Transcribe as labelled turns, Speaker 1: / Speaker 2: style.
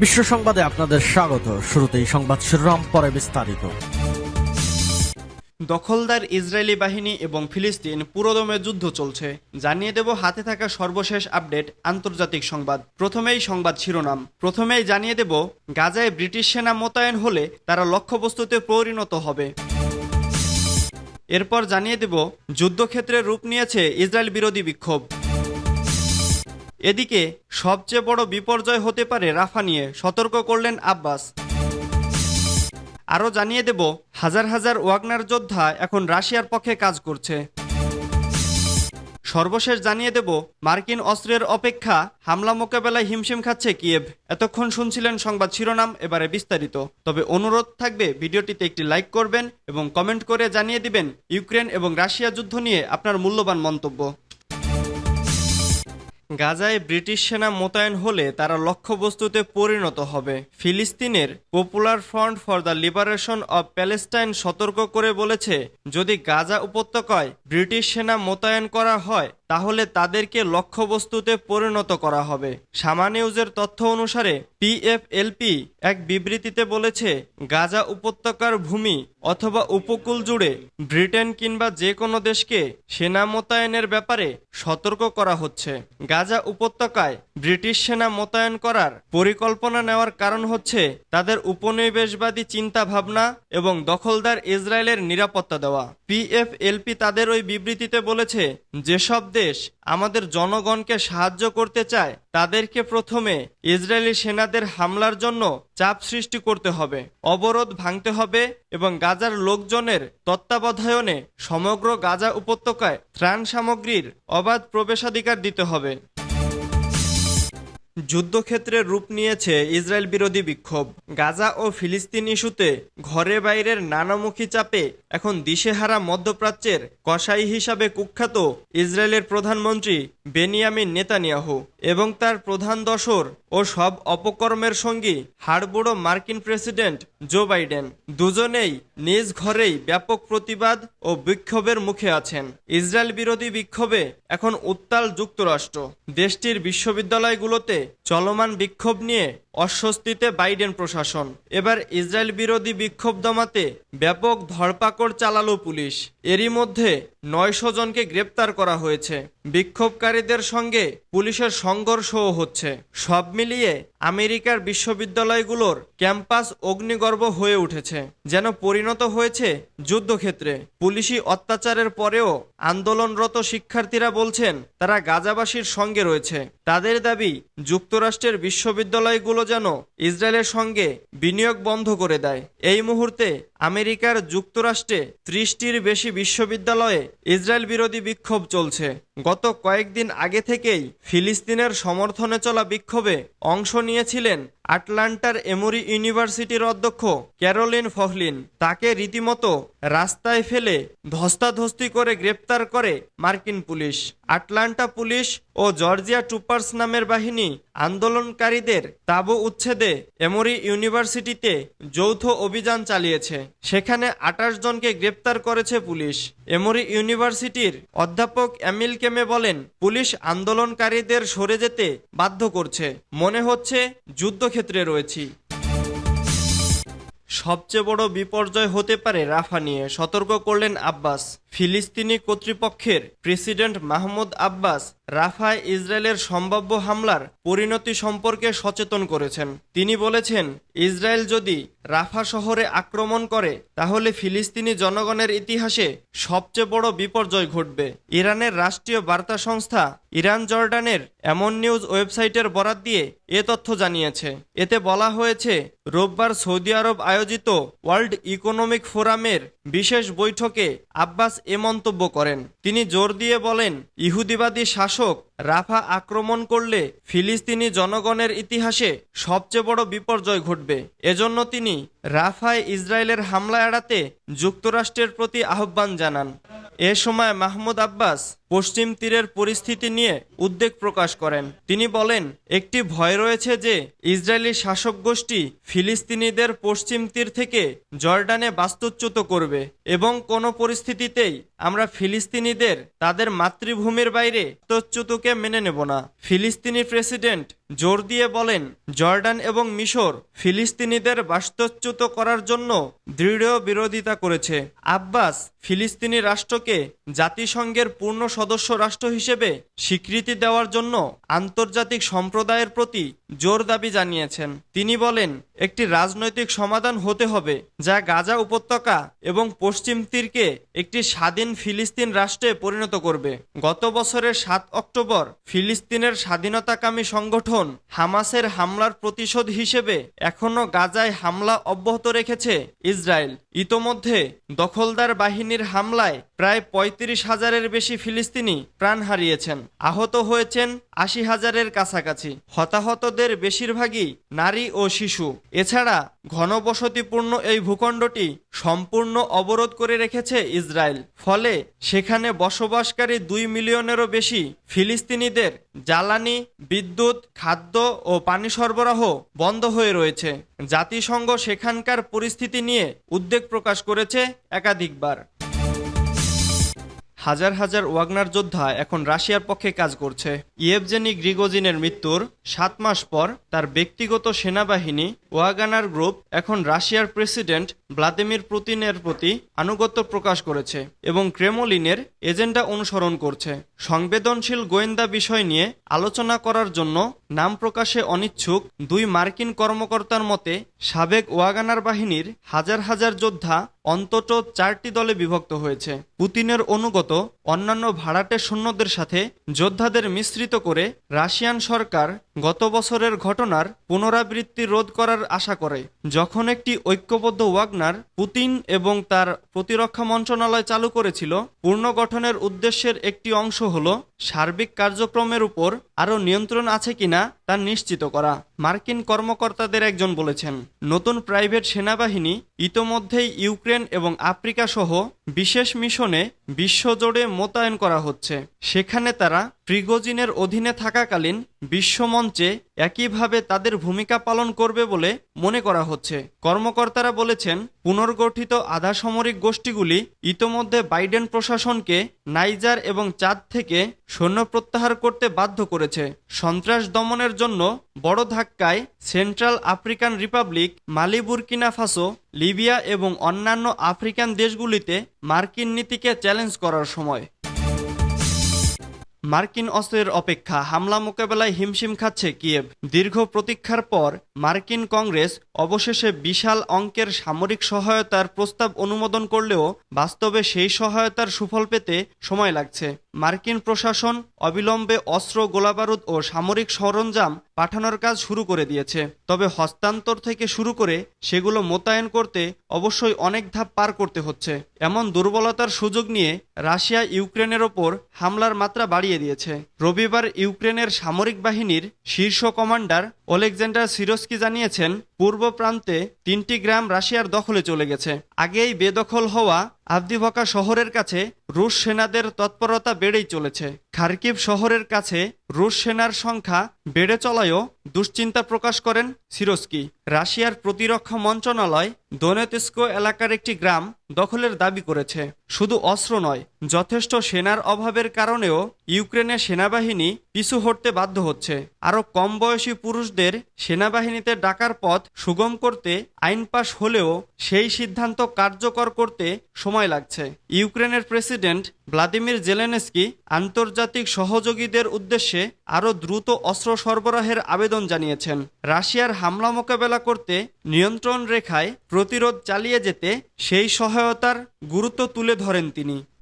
Speaker 1: বিশ্ব সংবাদে আপনাদের স্বাগত। শুরুতেই সংবাদ শিরোনাম, পরে বিস্তারিত।
Speaker 2: দখলদার ইসরায়েলি বাহিনী এবং ফিলিস্তিন পুরোদমে যুদ্ধ চলছে, জানিয়ে দেব হাতে থাকা সর্বশেষ আপডেট আন্তর্জাতিক সংবাদ। প্রথমেই সংবাদ শিরোনাম। প্রথমেই জানিয়ে দেব গাজায় ব্রিটিশ সেনা মোতায়েন হলে তারা লক্ষ্যবস্তুতে পরিণত হবে। এরপর জানিয়ে দেব যুদ্ধক্ষেত্রে রূপ নিয়েছে ইসরায়েল বিরোধী বিক্ষোভ। এদিকে সবচেয়ে বড় বিপর্যয় হতে পারে রাফা নিয়ে সতর্ক করলেন আব্বাস। আরও জানিয়ে দেব হাজার হাজার ওয়াগনার যোদ্ধা এখন রাশিয়ার পক্ষে কাজ করছে। সর্বশেষ জানিয়ে দেব মার্কিন অস্ত্রের অপেক্ষা হামলা মোকাবেলায় হিমশিম খাচ্ছে কিয়েভ। এতক্ষণ শুনছিলেন সংবাদ শিরোনাম, এবারে বিস্তারিত। তবে অনুরোধ থাকবে ভিডিওটিতে একটি লাইক করবেন এবং কমেন্ট করে জানিয়ে দিবেন ইউক্রেন এবং রাশিয়া যুদ্ধ নিয়ে আপনার মূল্যবান মন্তব্য। গাজায় ব্রিটিশ সেনা মোতায়েন হলে তারা লক্ষ্যবস্তুতে পরিণত হবে। ফিলিস্তিনের popular front for the liberation of Palestine সতর্ক করে বলেছে, যদি গাজা উপত্যকায় ব্রিটিশ সেনা মোতায়েন করা হয় তাহলে তাদেরকে লক্ষ্যবস্তুতে পরিণত করা হবে। শামা নিউজের তথ্য অনুসারে পিএফএলপি এক বিবৃতিতে বলেছে, গাজা উপত্যকার ভূমি অথবা উপকূল জুড়ে ব্রিটেন কিংবা যে কোনো দেশকে সেনা মোতায়েনের ব্যাপারে সতর্ক করা হচ্ছে। গাজা উপত্যকায় ব্রিটিশ সেনা মোতায়েন করার পরিকল্পনা নেওয়ার কারণ হচ্ছে তাদের উপনিবেশবাদী চিন্তা ভাবনা এবং দখলদার ইসরায়েলের নিরাপত্তা দেওয়া। পিএফএলপি তাদের ওই বিবৃতিতে বলেছে, যেসব দেশ আমাদের জনগণকে সাহায্য করতে চায় তাদেরকে প্রথমে ইসরায়েলি সেনাদের হামলার জন্য চাপ সৃষ্টি করতে হবে, অবরোধ ভাঙতে হবে এবং গাজার লোকজনের তত্ত্বাবধায়নে সমগ্র গাজা উপত্যকায় ত্রাণ সামগ্রীর অবাধ প্রবেশাধিকার দিতে হবে। যুদ্ধক্ষেত্রে রূপ নিয়েছে ইসরায়েল বিরোধী বিক্ষোভ। গাজা ও ফিলিস্তিন ইস্যুতে ঘরে বাইরের নানামুখী চাপে এখন দিশেহারা মধ্যপ্রাচ্যের কসাই হিসাবে কুখ্যাত ইসরায়েলের প্রধানমন্ত্রী বেনিয়ামিন নেতানিয়াহু এবং তার প্রধান দশর ও সব অপকর্মের সঙ্গী হাড়বুড়ো মার্কিন প্রেসিডেন্ট জো বাইডেন। দুজনেই নিজ ঘরেই ব্যাপক প্রতিবাদ ও বিক্ষোভের মুখে আছেন। ইসরায়েল বিরোধী বিক্ষোভে এখন উত্তাল যুক্তরাষ্ট্র। দেশটির বিশ্ববিদ্যালয়গুলোতে চলমান বিক্ষোভ নিয়ে অস্বস্তিতে বাইডেন প্রশাসন। এবার ইসরায়েল বিরোধী বিক্ষোভ দমাতে ব্যাপক ধরপাকড় চালালো পুলিশ। এরই মধ্যে 900 জনকে গ্রেপ্তার করা হয়েছে। বিক্ষোভকারীদের সঙ্গে পুলিশের সংঘর্ষও হচ্ছে। সব মিলিয়ে আমেরিকার বিশ্ববিদ্যালয়গুলোর ক্যাম্পাস অগ্নিগর্ভ হয়ে উঠেছে, যেন পরিণত হয়েছে যুদ্ধক্ষেত্রে। পুলিশি অত্যাচারের পরেও আন্দোলনরত শিক্ষার্থীরা বলছেন তারা গাজাবাসীর সঙ্গে রয়েছে। তাদের দাবি, যুক্তরাষ্ট্রের বিশ্ববিদ্যালয়গুলো যেন ইসরায়েলের সঙ্গে বিনিয়োগ বন্ধ করে দেয়। এই মুহূর্তে আমেরিকার যুক্তরাষ্ট্রে 30টির বেশি বিশ্ববিদ্যালয়ে ইসরায়েল বিরোধী বিক্ষোভ চলছে। গত কয়েকদিন আগে থেকেই ফিলিস্তিনের সমর্থনে চলা বিক্ষোভে অংশ নিয়েছিলেন আটলান্টার এমোরি ইউনিভার্সিটির অধ্যক্ষ ক্যারোলিন ফহলিন। তাকে রীতিমতো রাস্তায় ফেলে ধস্তাধস্তি করে গ্রেপ্তার করে মার্কিন পুলিশ। আটলান্টা পুলিশ ও জর্জিয়া ট্রুপার্স নামের বাহিনী আন্দোলনকারীদের তাঁবু উচ্ছেদে এমোরি ইউনিভার্সিটিতে যৌথ অভিযান চালিয়েছে। সেখানে 28 জনকে গ্রেপ্তার করেছে পুলিশ। এমোরি ইউনিভার্সিটির অধ্যাপক এমিল কেমে বলেন, পুলিশ আন্দোলনকারীদের সরে যেতে বাধ্য করছে, মনে হচ্ছে যুদ্ধক্ষেত্রে রয়েছি। সবচেয়ে বড় বিপর্যয় হতে পারে রাফা নিয়ে সতর্ক করলেন আব্বাস। ফিলিস্তিনি কর্তৃপক্ষের প্রেসিডেন্ট মাহমুদ আব্বাস রাফায় ইসরায়েলের সম্ভাব্য হামলার পরিণতি সম্পর্কে সচেতন করেছেন। তিনি বলেছেন, ইসরায়েল যদি রাফা শহরে আক্রমণ করে তাহলে ফিলিস্তিনি জনগণের ইতিহাসে সবচেয়ে বড় বিপর্যয় ঘটবে। ইরানের রাষ্ট্রীয় বার্তা সংস্থা ইরান জর্ডানের এমন নিউজ ওয়েবসাইটের বরাত দিয়ে এ তথ্য জানিয়েছে। এতে বলা হয়েছে, রোববার সৌদি আরব আয়োজিত ওয়ার্ল্ড ইকোনমিক ফোরামের বিশেষ বৈঠকে আব্বাস এ মন্তব্য করেন। তিনি জোর দিয়ে বলেন, ইহুদিবাদী শাসক রাফা আক্রমণ করলে ফিলিস্তিনি জনগণের ইতিহাসে সবচেয়ে বড় বিপর্যয় ঘটবে। এজন্য তিনি রাফায় ইসরায়েলের হামলা এড়াতে যুক্তরাষ্ট্রের প্রতি আহ্বান জানান। এ সময় মাহমুদ আব্বাস পশ্চিম তীরের পরিস্থিতি নিয়ে উদ্বেগ প্রকাশ করেন। তিনি বলেন, একটি ভয় রয়েছে যে ইসরায়েলি শাসক গোষ্ঠী ফিলিস্তিনিদের পশ্চিম তীর থেকে জর্ডানে বাস্তুচ্যুত করবে এবং কোনো পরিস্থিতিতেই আমরা ফিলিস্তিনিদের তাদের মাতৃভূমির বাইরে বাস্তুচ্যুতকে মেনে নেব না। ফিলিস্তিনি প্রেসিডেন্ট জোর দিয়ে বলেন, জর্ডান এবং মিশর ফিলিস্তিনিদের বাস্তুচ্যুত করার জন্য দৃঢ় বিরোধিতা করেছে। আব্বাস ফিলিস্তিনি রাষ্ট্রকে জাতিসংঘের পূর্ণ সদস্য রাষ্ট্র হিসেবে স্বীকৃতি দেওয়ার জন্য আন্তর্জাতিক সম্প্রদায়ের প্রতি জোর দাবি জানিয়েছেন। তিনি বলেন, একটি রাজনৈতিক সমাধান হতে হবে যা গাজা উপত্যকা এবং পশ্চিম তীরকে একটি স্বাধীন ফিলিস্তিন রাষ্ট্রে পরিণত করবে। গত বছরের 7 অক্টোবর ফিলিস্তিনের স্বাধীনতাকামী সংগঠন হামাসের হামলার প্রতিশোধ হিসেবে এখনো গাজায় হামলা অব্যাহত রেখেছে ইসরায়েল। ইতোমধ্যে দখলদার বাহিনীর হামলায় প্রায় 35,000-এর বেশি ফিলিস্তিনি প্রাণ হারিয়েছেন, আহত হয়েছেন 80,000-এর কাছাকাছি। হতাহতদের বেশিরভাগই নারী ও শিশু। এছাড়া ঘনবসতিপূর্ণ এই ভূখণ্ডটি সম্পূর্ণ অবরোধ করে রেখেছে ইসরায়েল। ফলে সেখানে বসবাসকারী 2 মিলিয়নেরও বেশি ফিলিস্তিনিদের জ্বালানি, বিদ্যুৎ, খাদ্য ও পানি সরবরাহ বন্ধ হয়ে রয়েছে। জাতিসংঘ সেখানকার পরিস্থিতি নিয়ে উদ্বেগ প্রকাশ করেছে একাধিকবার। হাজার হাজার ওয়াগনার যোদ্ধা এখন রাশিয়ার পক্ষে কাজ করছে। ইয়েভজেনি গ্রিগোজিনের মৃত্যুর 7 মাস পর তার ব্যক্তিগত সেনাবাহিনী ওয়াগনার গ্রুপ এখন রাশিয়ার প্রেসিডেন্ট ভ্লাদিমির পুতিনের প্রতি আনুগত্য প্রকাশ করেছে এবং ক্রেমলিনের এজেন্ডা অনুসরণ করছে। সংবেদনশীল গোয়েন্দা বিষয় নিয়ে আলোচনা করার জন্য নাম প্রকাশে অনিচ্ছুক 2 মার্কিন কর্মকর্তার মতে, সাবেক ওয়াগনার বাহিনীর হাজার হাজার যোদ্ধা অন্তত 4টি দলে বিভক্ত হয়েছে। পুতিনের অনুগত অন্যান্য ভাড়াটে সৈন্যদের সাথে যোদ্ধাদের মিশ্রিত করে রাশিয়ান সরকার গত বছরের ঘটনার পুনরাবৃত্তি রোধ করার আশা করে। যখন একটি ঐক্যবদ্ধ ওয়াগনার পুতিন এবং তার প্রতিরক্ষা মন্ত্রণালয় চালু করেছিল, পুনর্গঠনের উদ্দেশ্যের একটি অংশ হল সার্বিক কার্যক্রমের উপর আরও নিয়ন্ত্রণ আছে কিনা তা নিশ্চিত করা। মার্কিন কর্মকর্তাদের একজন বলেছেন, নতুন প্রাইভেট সেনাবাহিনী ইতোমধ্যেই ইউক্রেন এবং আফ্রিকা সহ বিশেষ মিশনে বিশ্বজুড়ে মোতায়েন করা হচ্ছে। সেখানে তারা প্রিগোজিনের অধীনে থাকাকালীন বিশ্বমঞ্চে একইভাবে তাদের ভূমিকা পালন করবে বলে মনে করা হচ্ছে। কর্মকর্তারা বলেছেন, পুনর্গঠিত আধা সামরিক গোষ্ঠীগুলি ইতোমধ্যে বাইডেন প্রশাসনকে নাইজার এবং চাদ থেকে সৈন্য প্রত্যাহার করতে বাধ্য করেছে। সন্ত্রাস দমনের জন্য বড় ধাক্কায় সেন্ট্রাল আফ্রিকান রিপাবলিক, মালি, বুরকিনা ফাসো, লিবিয়া এবং অন্যান্য আফ্রিকান দেশগুলিতে মার্কিন নীতিকে চ্যালেঞ্জ করার সময়। মার্কিন অস্ত্রের অপেক্ষা, হামলা মোকাবেলায় হিমশিম খাচ্ছে কিয়েভ। দীর্ঘ প্রতীক্ষার পর মার্কিন কংগ্রেস অবশেষে বিশাল অঙ্কের সামরিক সহায়তার প্রস্তাব অনুমোদন করলেও বাস্তবে সেই সহায়তার সুফল পেতে সময় লাগছে। মার্কিন প্রশাসন অবিলম্বে অস্ত্র, গোলাবারুদ ও সামরিক সরঞ্জাম পাঠানোর কাজ শুরু করে দিয়েছে। তবে হস্তান্তর থেকে শুরু করে সেগুলো মোতায়েন করতে অবশ্যই অনেক ধাপ পার করতে হচ্ছে। এমন দুর্বলতার সুযোগ নিয়ে রাশিয়া ইউক্রেনের ওপর হামলার মাত্রা বাড়িয়ে দিয়েছে। রবিবার ইউক্রেনের সামরিক বাহিনীর শীর্ষ কমান্ডার ওলেকজান্ডার সিরস্কি জানিয়েছেন, পূর্ব প্রান্তে 3টি গ্রাম রাশিয়ার দখলে চলে গেছে। আগেই বেদখল হওয়া আভদিভকা শহরের কাছে রুশ সেনাদের তৎপরতা বেড়েই চলেছে। খার্কিভ শহরের কাছে রুশ সেনার সংখ্যা বেড়ে চলায়ও দুশ্চিন্তা প্রকাশ করেন সিরস্কি। রাশিয়ার প্রতিরক্ষা মন্ত্রণালয় দোনেৎস্ক এলাকার একটি গ্রাম দখলের দাবি করেছে। শুধু অস্ত্র নয়, যথেষ্ট সেনার অভাবের কারণেও ইউক্রেনের সেনাবাহিনী পিছু হটতে বাধ্য হচ্ছে। আরও কম বয়সী পুরুষদের সেনাবাহিনীতে ডাকার পথ সুগম করতে আইন পাশ হলেও সেই সিদ্ধান্ত কার্যকর করতে সময় লাগছে। ইউক্রেনের প্রেসিডেন্ট ভ্লাদিমির জেলেনস্কি আন্তর্জাতিক সহযোগীদের উদ্দেশ্যে আরও দ্রুত অস্ত্র সরবরাহের আবেদন জানিয়েছেন। রাশিয়ার হামলা মোকাবেলা করতে নিয়ন্ত্রণ রেখায় প্রতিরোধ চালিয়ে যেতে সেই সহায়তার গুরুত্ব তুলে ধরেন তিনি।